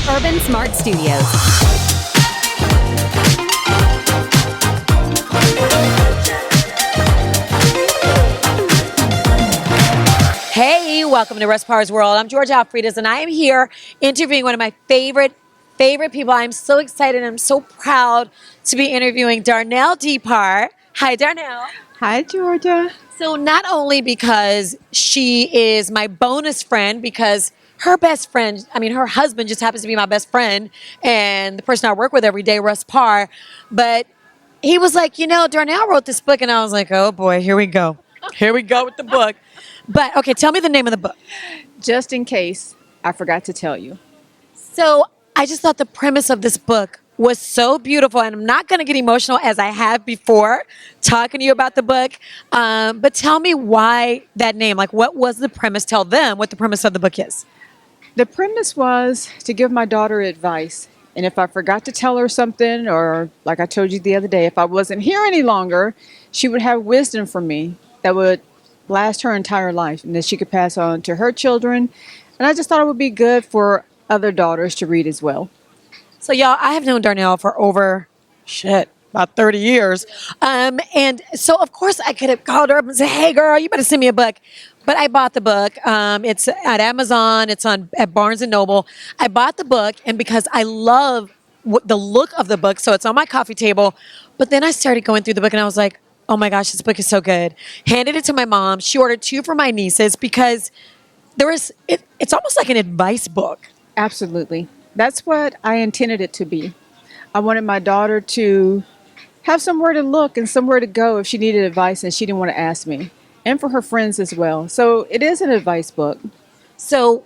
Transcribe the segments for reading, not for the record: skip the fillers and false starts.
Urban Smart Studios. Hey, welcome to Russ Parr's World. I'm Georgia Alfredas, and I am here interviewing one of my favorite people. I'm so excited. I'm so proud to be interviewing Darnell D. Parr. Hi, Darnell. Hi, Georgia. So not only because she is my bonus friend, because her best friend, her husband just happens to be my best friend and the person I work with every day, Russ Parr, but he was like, Darnell wrote this book, and I was like, oh boy, here we go. Here we go with the book. But, okay, tell me the name of the book. Just in case I forgot to tell you. So I just thought the premise of this book was so beautiful, and I'm not going to get emotional as I have before talking to you about the book. But tell me why that name. Like, what was the premise? Tell them what the premise of the book is. The premise was to give my daughter advice. And if I forgot to tell her something, or like I told you the other day, if I wasn't here any longer, she would have wisdom from me that would last her entire life and that she could pass on to her children. And I just thought it would be good for other daughters to read as well. So, y'all, I have known Darnell for over, about 30 years. And so, of course, I could have called her up and said, hey, girl, you better send me a book. But I bought the book. It's at Amazon. It's at Barnes & Noble. I bought the book, and because I love the look of the book, so it's on my coffee table. But then I started going through the book, and I was like, oh, my gosh, this book is so good. Handed it to my mom. She ordered 2 for my nieces because it's almost like an advice book. Absolutely. That's what I intended it to be. I wanted my daughter to have somewhere to look and somewhere to go if she needed advice and she didn't want to ask me, and for her friends as well. So it is an advice book. So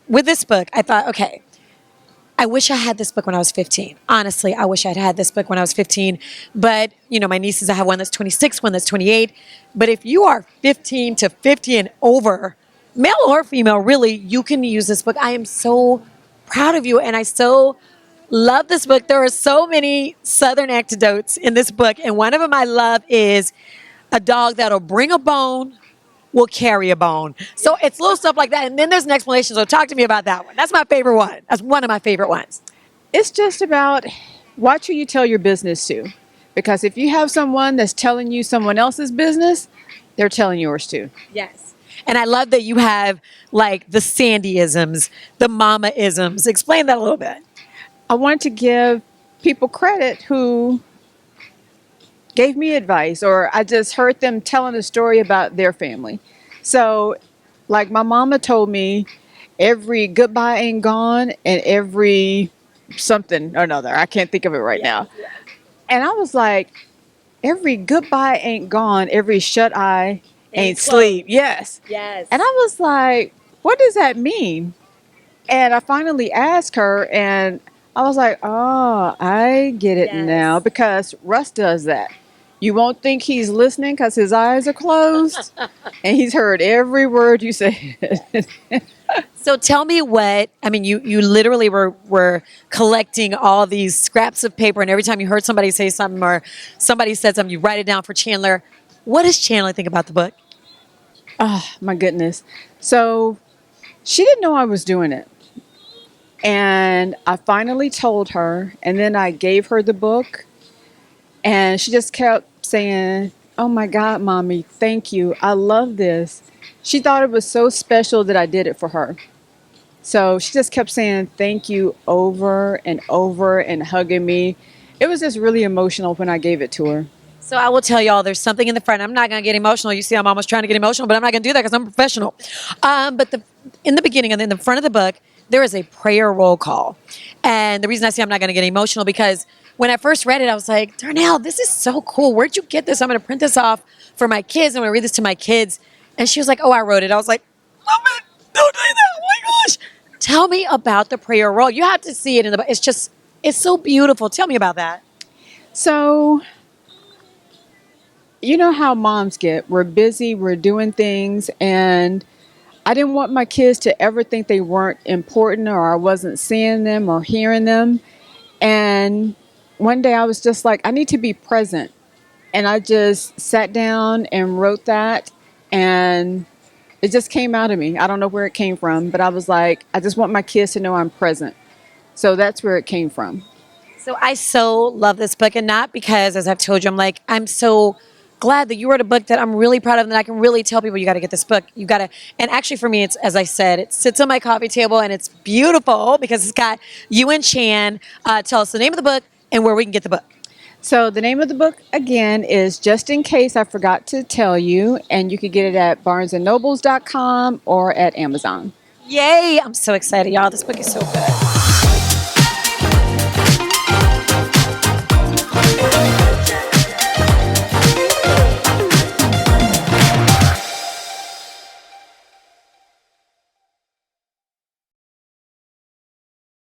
with this book, I thought, okay, I wish I had this book when I was 15. Honestly, I wish I'd had this book when I was 15. But, my nieces, I have one that's 26, one that's 28. But if you are 15 to 50 and over, male or female, really, you can use this book. I am so proud of you, and I so love this book. There are so many Southern anecdotes in this book, and one of them I love is a dog that'll bring a bone will carry a bone. So it's little stuff like that, and then there's an explanation. So talk to me about that one. That's my favorite one. That's one of my favorite ones. It's just about watch who you tell your business to. Because if you have someone that's telling you someone else's business, they're telling yours too. Yes. And I love that you have like the Sandisms, the Mama-isms. Explain that a little bit. I wanted to give people credit who gave me advice, or I just heard them telling a story about their family. So, like my mama told me, every goodbye ain't gone and every something or another. I can't think of it right now. And I was like, every goodbye ain't gone, every shut eye ain't sleep. Yes. Yes. And I was like, what does that mean? And I finally asked her, and I was like, oh, I get it now, because Russ does that. You won't think he's listening because his eyes are closed and he's heard every word you said. So tell me you literally were collecting all these scraps of paper, and every time you heard somebody say something or somebody said something, you write it down for Chandler. What does Chandler think about the book? Oh, my goodness. So she didn't know I was doing it. And I finally told her, and then I gave her the book, and she just kept saying, oh my God, Mommy, thank you. I love this. She thought it was so special that I did it for her. So she just kept saying thank you over and over and hugging me. It was just really emotional when I gave it to her. So I will tell y'all, there's something in the front. I'm not going to get emotional. You see, I'm almost trying to get emotional, but I'm not going to do that because I'm a professional. But in the beginning and in the front of the book, there is a prayer roll call. And the reason I say I'm not going to get emotional, because when I first read it, I was like, Darnell, this is so cool. Where'd you get this? I'm going to print this off for my kids. I'm going to read this to my kids. And she was like, oh, I wrote it. I was like, love it. Don't do that. Oh my gosh. Tell me about the prayer roll. You have to see it in the book. It's so beautiful. Tell me about that. So, you know how moms get. We're busy. We're doing things. And I didn't want my kids to ever think they weren't important, or I wasn't seeing them or hearing them. And one day I was just like, I need to be present. And I just sat down and wrote that, and it just came out of me. I don't know where it came from, but I was like, I just want my kids to know I'm present. So that's where it came from. So I so love this book, and not because, as I've told you, I'm so glad that you wrote a book that I'm really proud of, and that I can really tell people you got to get this book. You got to, and actually for me, it's, as I said, it sits on my coffee table, and it's beautiful because it's got you and Chan. Tell us the name of the book and where we can get the book. So the name of the book again is Just in Case I Forgot to Tell You, and you can get it at barnesandnobles.com or at Amazon. Yay! I'm so excited, y'all. This book is so good.